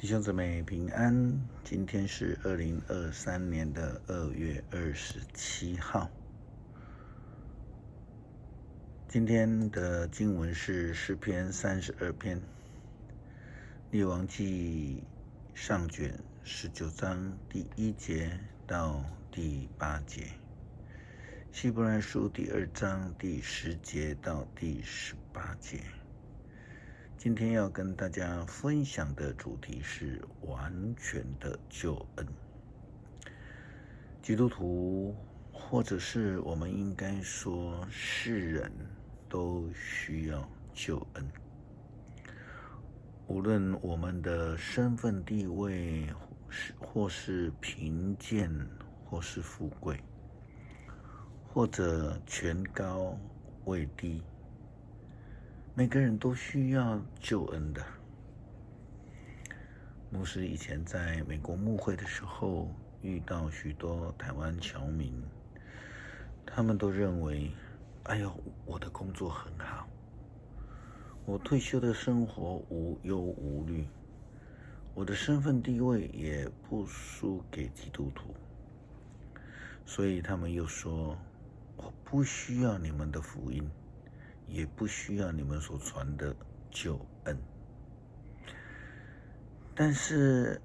弟兄姊妹平安，今天是2023年的2月27号。今天的经文是诗篇32篇，列王记上卷19章第1节到第8节，希伯来书第2章第10节到第18节。今天要跟大家分享的主题是完全的救恩。基督徒，或者是我们应该说世人，都需要救恩。无论我们的身份地位，或是贫贱，或是富贵，或者权高位低，每个人都需要救恩的。牧师以前在美国牧会的时候，遇到许多台湾侨民，他们都认为，我的工作很好，我退休的生活无忧无虑，我的身份地位也不输给基督徒，所以他们又说，我不需要你们的福音，也不需要你们所传的救恩。但是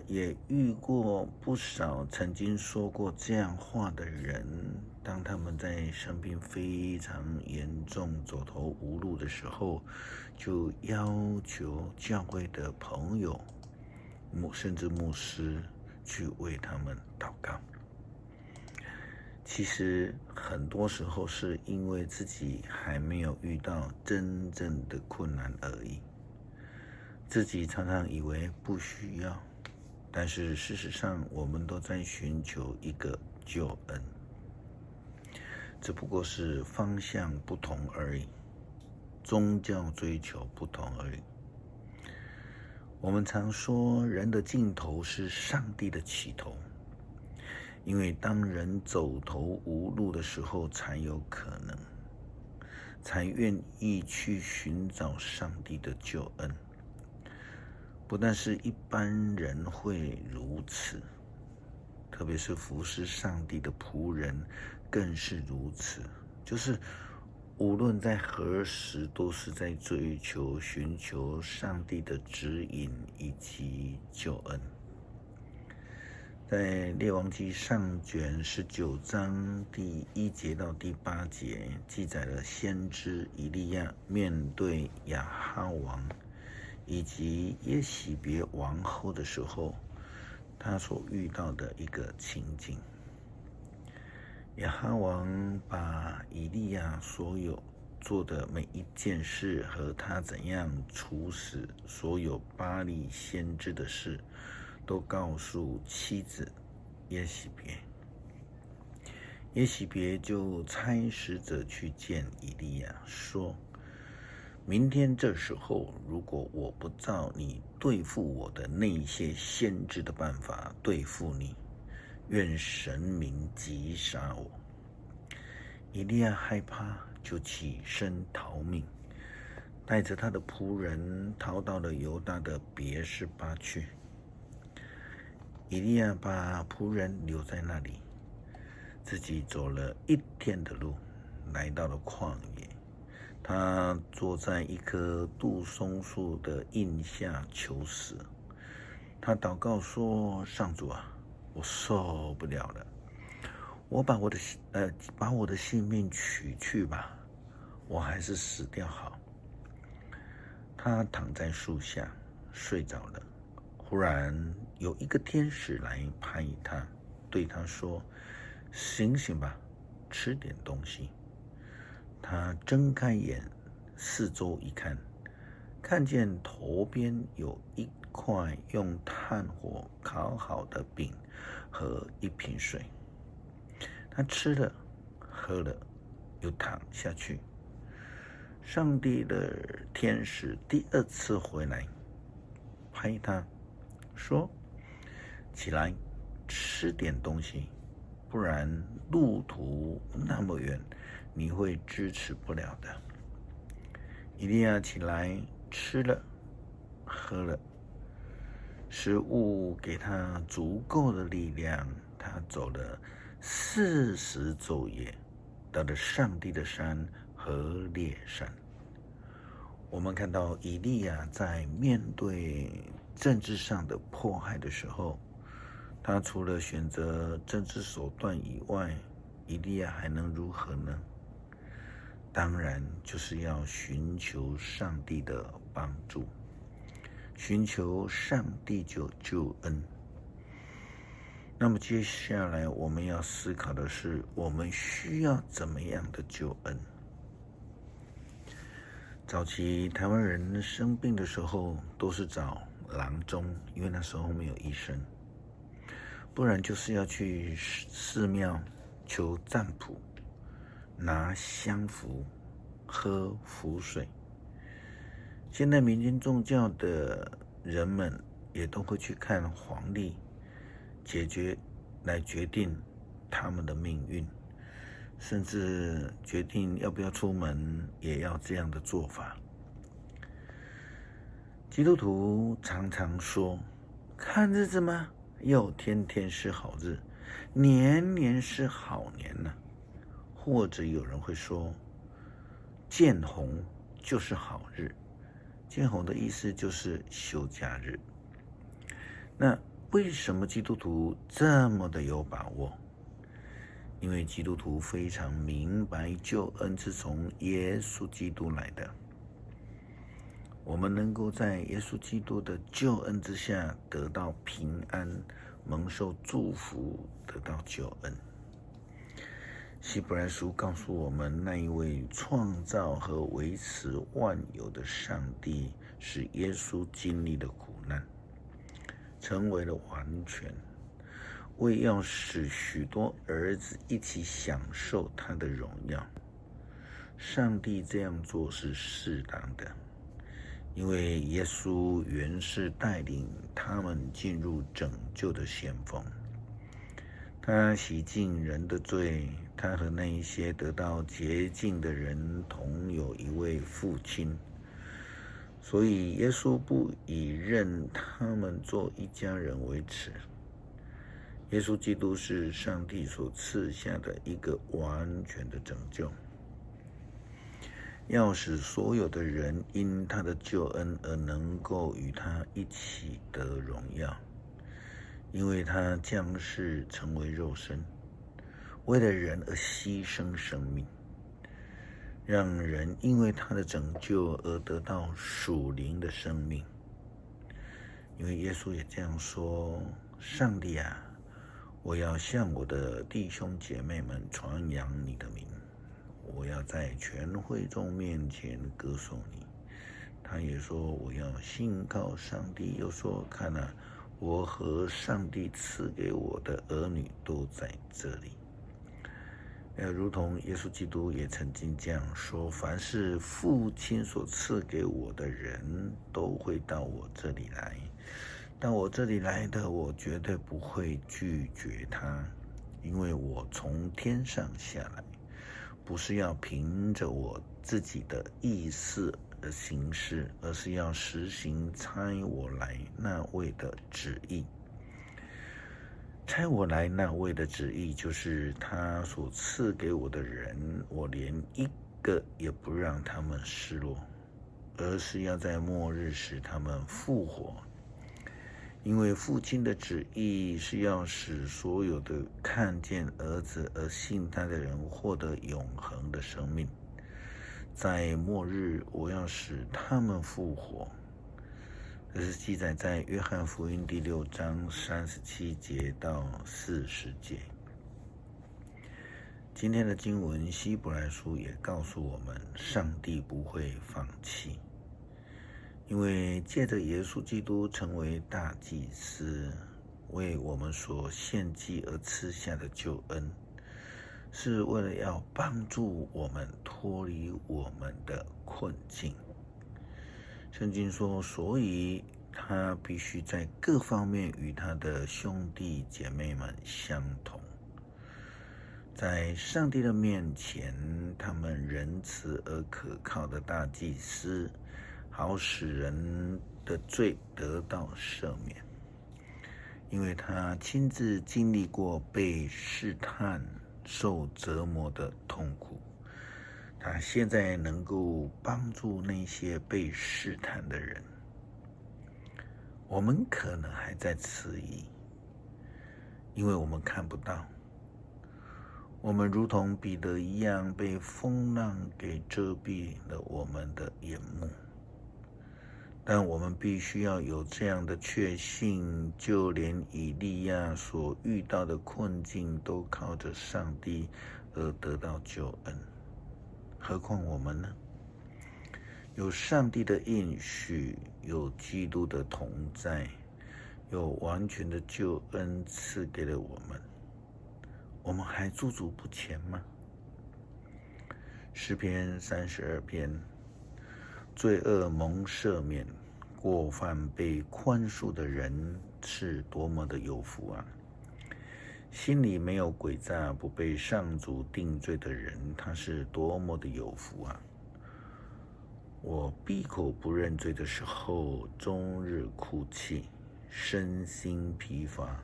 也遇过不少曾经说过这样话的人，当他们在生病非常严重走投无路的时候，就要求教会的朋友甚至牧师去为他们祷告。其实很多时候是因为自己还没有遇到真正的困难而已，自己常常以为不需要，但是事实上我们都在寻求一个救恩，只不过是方向不同而已，宗教追求不同而已。我们常说人的尽头是上帝的起头，因为当人走投无路的时候，才有可能，才愿意去寻找上帝的救恩。不但是一般人会如此，特别是服侍上帝的仆人更是如此，就是无论在何时，都是在寻求上帝的指引以及救恩。在列王记上卷19章第1节到第8节，记载了先知以利亚面对亚哈王以及耶洗别王后的时候，他所遇到的一个情景。亚哈王把以利亚所有做的每一件事和他怎样处死所有巴力先知的事，都告诉妻子耶洗别。耶洗别就差使者去见以利亚，说，明天这时候，如果我不照你对付我的那些先知的办法对付你，愿神明击杀我。以利亚害怕，就起身逃命，带着他的仆人逃到了犹大的别是巴去。以利亚把仆人留在那里，自己走了1天的路，来到了旷野。他坐在一棵杜松树的荫下求死。他祷告说，上主啊，我受不了了，我把我的性命取去吧，我还是死掉好。他躺在树下睡着了，忽然有一个天使来拍他，对他说，醒醒吧，吃点东西。他睁开眼，四周一看，看见头边有一块用炭火烤好的饼和一瓶水。他吃了喝了，又躺下去。上帝的天使第2次回来拍他说，起来吃点东西，不然路途那么远，你会支持不了的。以利亚起来吃了喝了，食物给他足够的力量，他走了40昼夜，到了上帝的山和烈山。我们看到以利亚在面对政治上的迫害的时候，他除了选择政治手段以外，以利亚还能如何呢？当然就是要寻求上帝的帮助，寻求上帝救恩。那么接下来我们要思考的是，我们需要怎么样的救恩？早期台湾人生病的时候都是找郎中，因为那时候没有医生，不然就是要去寺庙求占卜，拿香符，喝符水。现在民间宗教的人们也都会去看黄历，来决定他们的命运，甚至决定要不要出门，也要这样的做法。基督徒常常说，看日子吗？又天天是好日，年年是好年呢。或者有人会说，见红就是好日。见红的意思就是休假日。那为什么基督徒这么的有把握？因为基督徒非常明白救恩是从耶稣基督来的，我们能够在耶稣基督的救恩之下得到平安，蒙受祝福，得到救恩。希伯来书告诉我们，那一位创造和维持万有的上帝，使耶稣经历了苦难，成为了完全，为要使许多儿子一起享受他的荣耀。上帝这样做是适当的，因为耶稣原是带领他们进入拯救的先锋，他洗净人的罪，他和那一些得到洁净的人同有一位父亲，所以耶稣不以认他们做一家人为耻。耶稣基督是上帝所赐下的一个完全的拯救，要使所有的人因他的救恩而能够与他一起得荣耀，因为他降世成为肉身，为了人而牺牲生命，让人因为他的拯救而得到属灵的生命。因为耶稣也这样说，上帝啊，我要向我的弟兄姐妹们传扬你的名，我要在全会众面前歌颂你。他也说，我要信靠上帝，又说，看啊，我和上帝赐给我的儿女都在这里。如同耶稣基督也曾经这样说，凡是父亲所赐给我的人都会到我这里来，到我这里来的，我绝对不会拒绝他，因为我从天上下来，不是要凭着我自己的意思而行事，而是要实行差我来那位的旨意。差我来那位的旨意，就是他所赐给我的人，我连一个也不让他们失落，而是要在末日使他们复活。因为父亲的旨意是要使所有的看见儿子而信他的人获得永恒的生命。在末日，我要使他们复活。这是记载在约翰福音第6章37节到40节。今天的经文希伯来书也告诉我们，上帝不会放弃，因为借着耶稣基督成为大祭司，为我们所献祭而赐下的救恩，是为了要帮助我们脱离我们的困境。圣经说，所以他必须在各方面与他的兄弟姐妹们相同，在上帝的面前，他们仁慈而可靠的大祭司，好使人的罪得到赦免。因为他亲自经历过被试探、受折磨的痛苦，他现在能够帮助那些被试探的人。我们可能还在迟疑，因为我们看不到。我们如同彼得一样，被风浪给遮蔽了我们的眼目。但我们必须要有这样的确信，就连以利亚所遇到的困境都靠着上帝而得到救恩，何况我们呢？有上帝的应许，有基督的同在，有完全的救恩赐给了我们，我们还驻足不前吗？诗篇32篇，罪恶蒙赦免，过犯被宽恕的人是多么的有福啊！心里没有诡诈，不被上主定罪的人，他是多么的有福啊！我闭口不认罪的时候，终日哭泣，身心疲乏。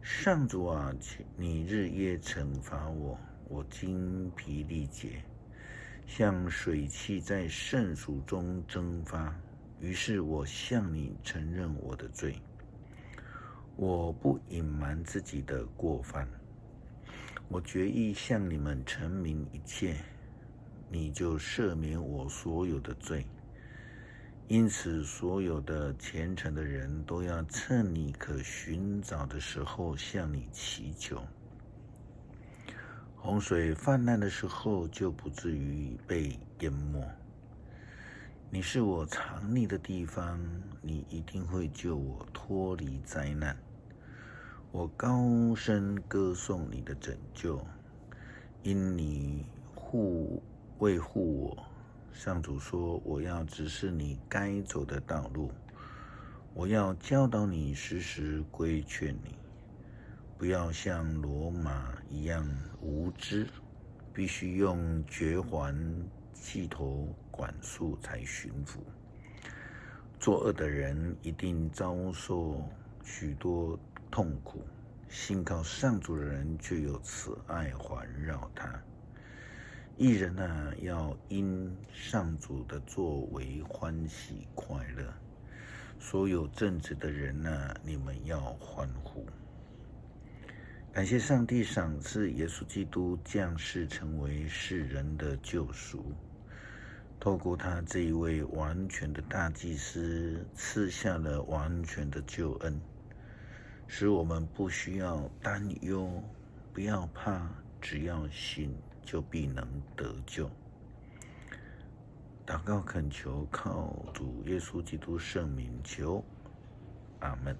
上主啊，你日夜惩罚我，我精疲力竭，像水汽在圣水中蒸发。于是我向你承认我的罪，我不隐瞒自己的过犯，我决意向你们陈明一切，你就赦免我所有的罪。因此，所有的虔诚的人都要趁你可寻找的时候向你祈求。洪水泛滥的时候，就不至于被淹没。你是我藏匿的地方，你一定会救我脱离灾难。我高声歌颂你的拯救，因你维护我。上主说，我要指示你该走的道路，我要教导你，时时规劝你。不要像罗马一样无知，必须用绝环系头管束才驯服。作恶的人一定遭受许多痛苦，信靠上主的人却有慈爱环绕他。义人啊，要因上主的作为欢喜快乐；所有正直的人啊，你们要欢呼。感谢上帝赏赐耶稣基督降世成为世人的救赎，透过他这一位完全的大祭司，赐下了完全的救恩，使我们不需要担忧，不要怕，只要信，就必能得救。祷告恳求，靠主耶稣基督圣名求，阿们。